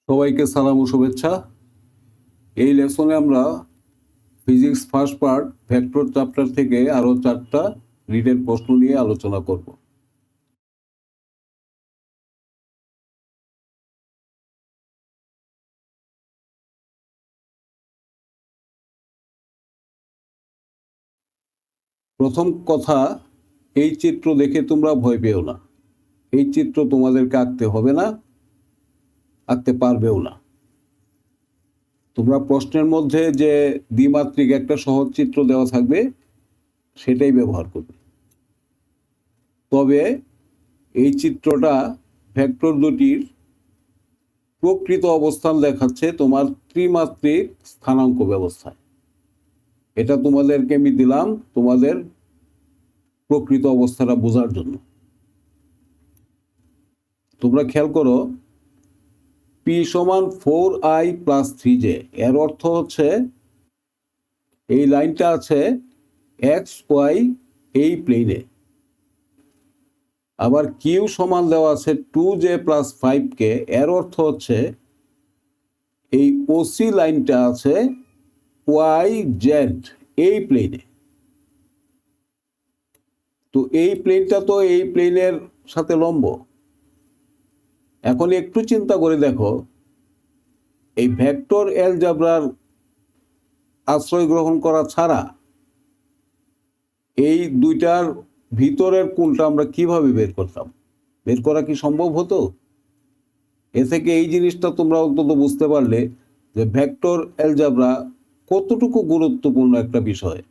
সবাইকে সালাম ও শুভেচ্ছা। এই লেসনে আমরা physics first part vector chapter থেকে আরো 4টা রিটেন প্রশ্ন নিয়ে আলোচনা করব। প্রথম কথা, এই চিত্র দেখে তোমরা ভয় পেও না। এই চিত্র তোমাদেরকে আঁকতে হবে না, আঁকতে পারবেও না। তোমরা প্রশ্নের মধ্যে যে দ্বিমাত্রিক একটা সহজ চিত্র দেওয়া থাকবে সেটাই ব্যবহার করবে। তবে এই চিত্রটা ভেক্টর দুটির প্রকৃত অবস্থান দেখাচ্ছে তোমার ত্রিমাত্রিক স্থানাঙ্ক ব্যবস্থায়। এটা তোমাদেরকে আমি দিলাম তোমাদের প্রকৃত অবস্থাটা বোঝার জন্য। তোমরা খেয়াল করো, পি সমান 4i প্লাস 3j, এর অর্থ হচ্ছে এই লাইনটা আছে এক্স ওয়াই এই প্লেনে। আবার কিউ সমান দেওয়া আছে 2j প্লাস 5k, এর অর্থ হচ্ছে এই ওসি লাইনটা আছে ওয়াই জেড এই প্লেনে। তো এই প্লেনটা তো এই প্লেনের সাথে লম্ব। এখন একটু চিন্তা করে দেখো, এই ভেক্টর অ্যালজেব্রার আশ্রয় গ্রহণ করা ছাড়া এই দুইটার ভিতরের কোণটা আমরা কিভাবে বের করতাম? বের করা কি সম্ভব হতো? এ থেকে এই জিনিসটা তোমরা অন্তত বুঝতে পারলে যে ভেক্টর অ্যালজেব্রা কতটুকু গুরুত্বপূর্ণ একটা বিষয়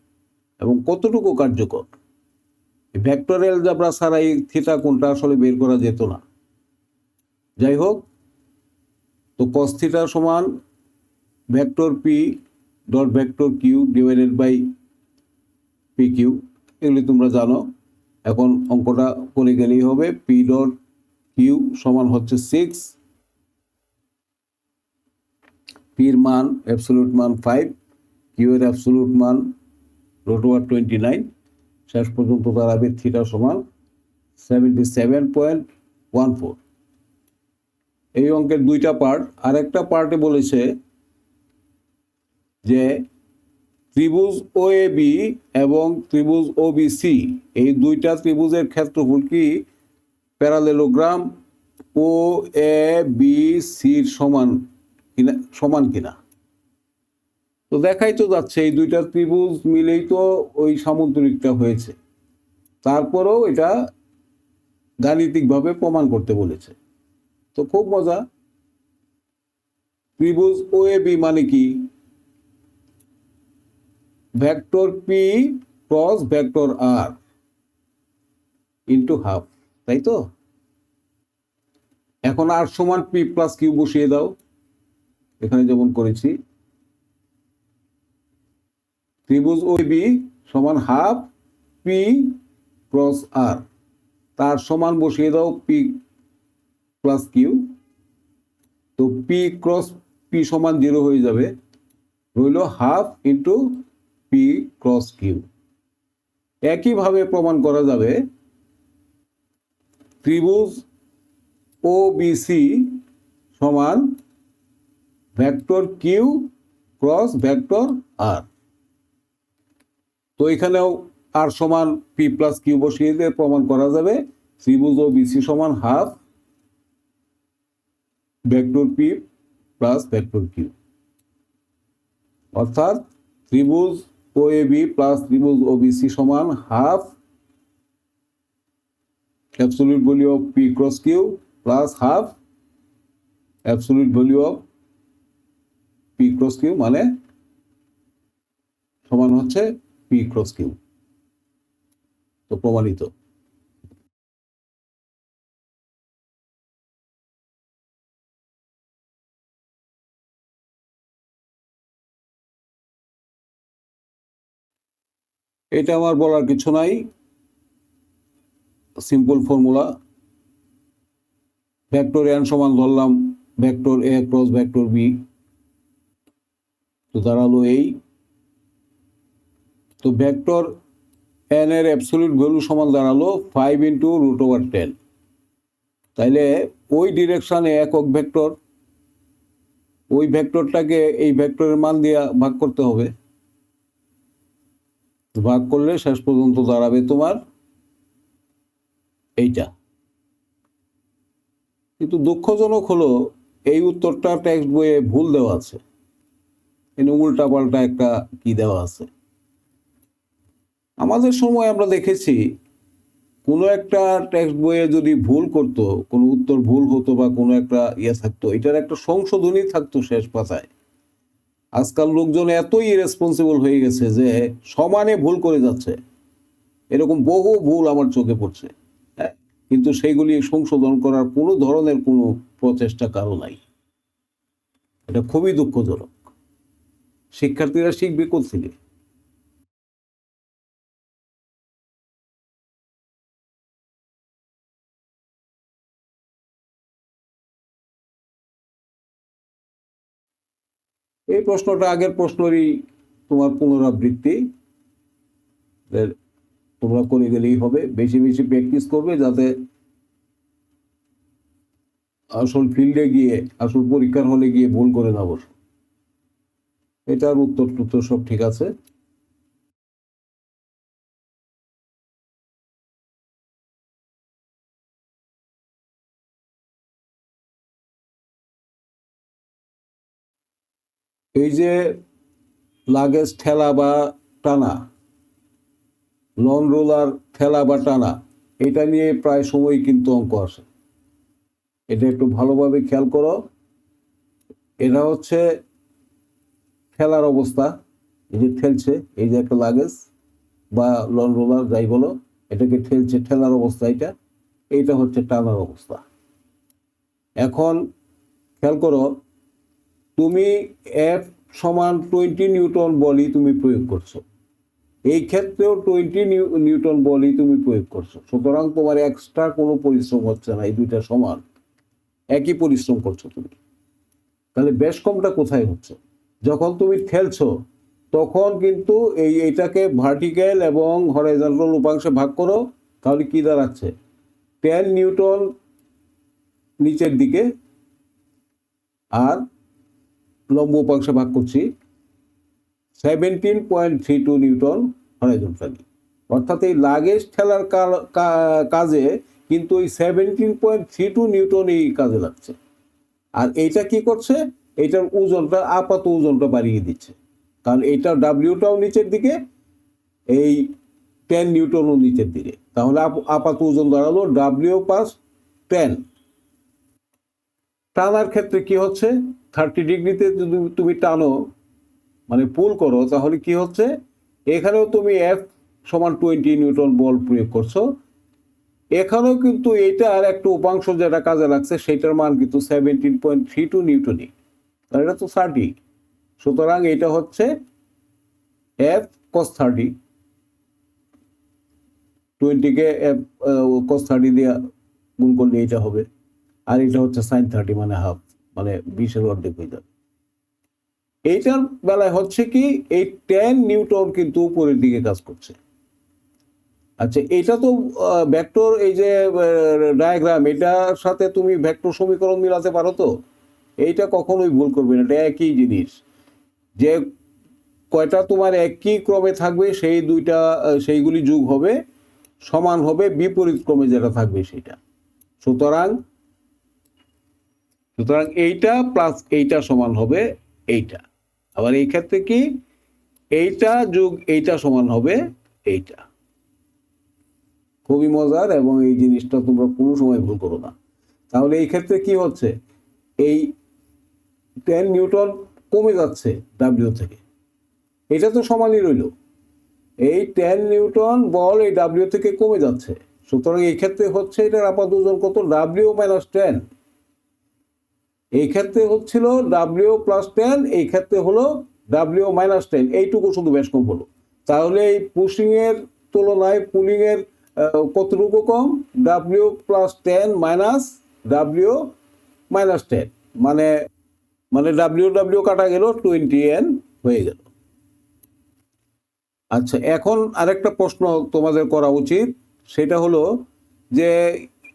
এবং কতটুকু কার্যকর। ভেক্টর অ্যালজেব্রা ছাড়া এই থিটা কোণটা আসলে বের করা যেত না। যাই হোক, তো cos থিটা সমান vector P dot vector Q divided by P Q, এগুলি তোমরা জানো। এখন অঙ্কটা করে গেলেই হবে। পি ডট কিউ সমান হচ্ছে 6, পির মান অ্যাবসলিউট মান 5, কিউ এর অ্যাবসলিউট মান √29, শেষ পর্যন্ত দাঁড়াবে থিটা সমান 77.14। এই অঙ্কের দুইটা পার্ট। আর একটা পার্টে বলেছে যে ত্রিভুজ ওএবি এবং ত্রিভুজ ওবিসি, এই দুইটা ত্রিভুজের ক্ষেত্রফল কি প্যারালেলোগ্রাম ও এ বি সির সমান কিনা। তো দেখাই তো যাচ্ছে এই দুইটা ত্রিভুজ মিলেই তো ওই সামুদ্রিকটা হয়েছে। তারপরেও এটা গাণিতিকভাবে প্রমাণ করতে বলেছে। তো খুব মজা। ত্রিভুজ ওএবি মানে কি? ভেক্টর পি ক্রস ভেক্টর আর ইন্টু হাফ, তাই তো? এখন আর সমান পি প্লাস কিউ বসিয়ে দাও, এখানে যেমন করেছি। ত্রিভুজ ওএবি সমান হাফ পি ক্রস আর, তার সমান বসিয়ে দাও পি প্লাস কিউ। তো পি ক্রস পি সমান 0 হয়ে যাবে, রইল half into P cross Q. একইভাবে প্রমাণ করা যাবে ত্রিভুজ ও বিসি সমান vector Q cross vector R. তো এখানেও আর সমান পি প্লাস কিউ বসিয়ে দিয়ে প্রমাণ করা যাবে ত্রিভুজ ও বিসি সমান half vector P plus vector Q. অর্থাৎ ত্রিভুজ ও এ বি প্লাস ত্রিভুজ ও বিসি সমান half absolute value of P cross Q plus half absolute value of P cross Q, মানে সমান হচ্ছে পি ক্রস কিউ। তো প্রমাণিত। এটা আমার বলার কিছু নাই, সিম্পল ফর্মুলা। ভেক্টর এন সমান ধরলাম ভেক্টর এ ক্রস ভেক্টর বি, তো দাঁড়ালো এই। তো ভেক্টর এন এর অ্যাবসলিউট ভ্যালু সমান দাঁড়ালো 5 ইন্টু √10। তাইলে ওই ডিরেকশনে একক ভেক্টর, ওই ভেক্টরটাকে এই ভেক্টরের মান দিয়ে ভাগ করতে হবে। ভাগ করলে শেষ পর্যন্ত দাঁড়াবে তোমার এইটা। কিন্তু দুঃখজনক হলো এই উত্তরটা টেক্সট বইয়ে ভুল দেওয়া আছে, এখানে উল্টা পাল্টা একটা কি দেওয়া আছে। আমাদের সময় আমরা দেখেছি কোনো একটা টেক্সট বইয়ে যদি ভুল করতো, কোনো উত্তর ভুল হতো বা কোনো একটা থাকতো, এটার একটা সংশোধনী থাকতো শেষ পাতায়। আজকাল লোকজন এতই ইরেসপন্সিবল হয়ে গেছে যে সমানে ভুল করে যাচ্ছে, এরকম বহু ভুল আমার চোখে পড়ছে। হ্যাঁ, কিন্তু সেইগুলি সংশোধন করার কোনো ধরনের কোনো প্রচেষ্টা কারো নাই। এটা খুবই দুঃখজনক। শিক্ষার্থীরা শিখবে কোত্থেকে? এই প্রশ্নটা আগের প্রশ্নেরই তোমার পুনরাবৃত্তি, তোমরা করে গেলেই হবে। বেশি বেশি প্র্যাকটিস করবে যাতে আসল ফিল্ডে গিয়ে, আসল পরীক্ষার হলে গিয়ে ভুল করে না বসো। এটার উত্তর সব ঠিক আছে। এই যে লাগেজ ঠেলা বা টানা, লন রোলার ঠেলা বা টানা, এটা নিয়ে প্রায় সময় কিন্তু অঙ্ক আসে। এটা একটু ভালোভাবে খেয়াল করো। এটা হচ্ছে ঠেলার অবস্থা, এই যে ঠেলছে, এই যে একটা লাগেজ বা লন রোলার যাই বলো, এটাকে ঠেলছে, ঠেলার অবস্থা এটা। এইটা হচ্ছে টানার অবস্থা। এখন খেয়াল করো, তুমি এফ সমান 20 নিউটন বলই তুমি প্রয়োগ করছো, এই ক্ষেত্রেও 20 নিউটন বলই তুমি প্রয়োগ করছো। সুতরাং তোমার এক্সট্রা কোনো পরিশ্রম হচ্ছে না, এই দুইটা সমান, একই পরিশ্রম করছো তুমি। তাহলে বেশ কমটা কোথায় হচ্ছে? যখন তুমি ঠেলছো তখন কিন্তু এইটাকে ভার্টিক্যাল এবং হরাইজন্টাল উপাংশে ভাগ করো, তাহলে কি দাঁড়াচ্ছে? 10 নিউটন নিচের দিকে, আর লম্ব উপাংশে ভাগ করছি 17.32 নিউটন হরাইজন্টালি। অর্থাৎ এই লাগেজ ঠেলার কাজে কিন্তু ওই 17.32 নিউটন এই কাজে লাগছে। আর এইটা কি করছে? এইটার ওজনটা, আপাত ওজনটা বাড়িয়ে দিচ্ছে, কারণ এইটা ডাব্লিউটাও নিচের দিকে, এই 10 নিউটনও নিচের দিকে। তাহলে আপাত ওজন দাঁড়ালো ডাব্লিউ প্লাস 10। টানার ক্ষেত্রে কি হচ্ছে? 30 ডিগ্রিতে যদি তুমি টানো, মানে পুল করো, তাহলে কি হচ্ছে? এখানেও তুমি এফ সমান 20 নিউটন বল প্রয়োগ করছো, এখানেও কিন্তু এইটার একটা উপাংশ যেটা কাজে লাগছে সেটার মান কিন্তু 17.32 নিউটনই, তাহলে এটা তো 30। সুতরাং এটা হচ্ছে এফ কস 30, 20-কে এফ কস 30 দিয়ে গুণ করলে এটা হবে, আর এটা হচ্ছে সাইন 30, মানে হাফ, মানে 20-এর অর্ধেক হয়ে যাবে। এইটার বেলায় হচ্ছে কি, এই 10 নিউটন কিন্তু উপরের দিকে কাজ করছে। আচ্ছা, এটা তো ভেক্টর, এই যে ডায়াগ্রাম, এটার সাথে তুমি ভেক্টর সমীকরণ মিলাতে পারো তো? এইটা কখনোই ভুল করবে না, এটা একই জিনিস। যে কয়টা তোমার একই ক্রমে থাকবে সেই দুইটা, সেইগুলি যোগ হবে, সমান হবে বিপরীত ক্রমে যেটা থাকবে সেটা। সুতরাং সুতরাং এইটা প্লাস এইটা সমান হবে এইটা। আবার এই ক্ষেত্রে কি, এইটা যোগ এইটা সমান হবে এইটা। খুবই মজার, এবং এই জিনিসটা তোমরা কোনো সময় ভুল করো না। তাহলে এই ক্ষেত্রে কি হচ্ছে? এই 10 নিউটন কমে যাচ্ছে ডাব্লিউ থেকে, এটা তো সমানই রইল। এই 10 নিউটন বল এই ডাব্লিউ থেকে কমে যাচ্ছে, সুতরাং এই ক্ষেত্রে হচ্ছে এটার আপাত ওজন কত? W minus 10। এই ক্ষেত্রে হচ্ছিল ডাব্লিউ প্লাস 10, এই ক্ষেত্রে হলো ডাব্লিউ মাইনাস 10, এইটুকু শুধু বেশ কম হলো। তাহলে এই পুশিং এর তুলনায় পুলিং এর কতটুকু কম? W plus 10 minus W minus 10, মানে মানে ডাব্লিউ ডাব্লিউ কাটা গেল, 20n হয়ে গেল। আচ্ছা, এখন আরেকটা প্রশ্ন তোমাদের করা উচিত, সেটা হলো যে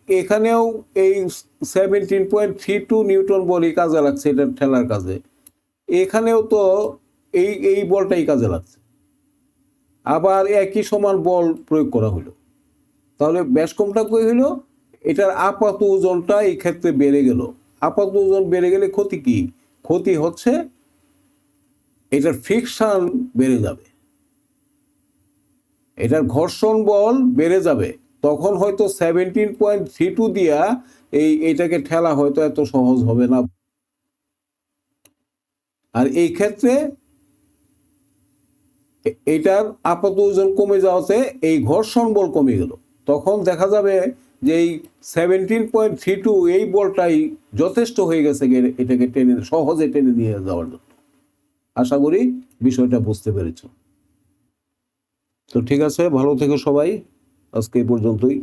এখানেও এই 17.32 নিউটন বলই কাজে লাগছে এটা ঠেলার কাজে, এখানেও তো এই বলটাই কাজে লাগছে, আবার একই সমান বল প্রয়োগ করা হলো। তাহলে ব্যাস কমটা কই হইলো? এটার আপাত ওজনটা এই ক্ষেত্রে বেড়ে গেল। আপাত ওজন বেড়ে গেলে ক্ষতি কি? ক্ষতি হচ্ছে এটার ফ্রিকশন বেড়ে যাবে, এটার ঘর্ষণ বল বেড়ে যাবে। তখন হয়তো 17.32 দিয়া এইটাকে ঠেলা হয়তো এত সহজ হবে না। আর এই ক্ষেত্রে এটার আপাত ওজন কমে যাওয়াতে এই ঘর্ষণ বল কমে গেল। তখন দেখা যাবে যে এই 17.32 এই বলটাই যথেষ্ট হয়ে গেছে এটাকে সহজে টেনে নিয়ে যাওয়ার জন্য। আশা করি বিষয়টা বুঝতে পেরেছ। তো ঠিক আছে, ভালো থেকো সবাই, আজকে এই পর্যন্তই।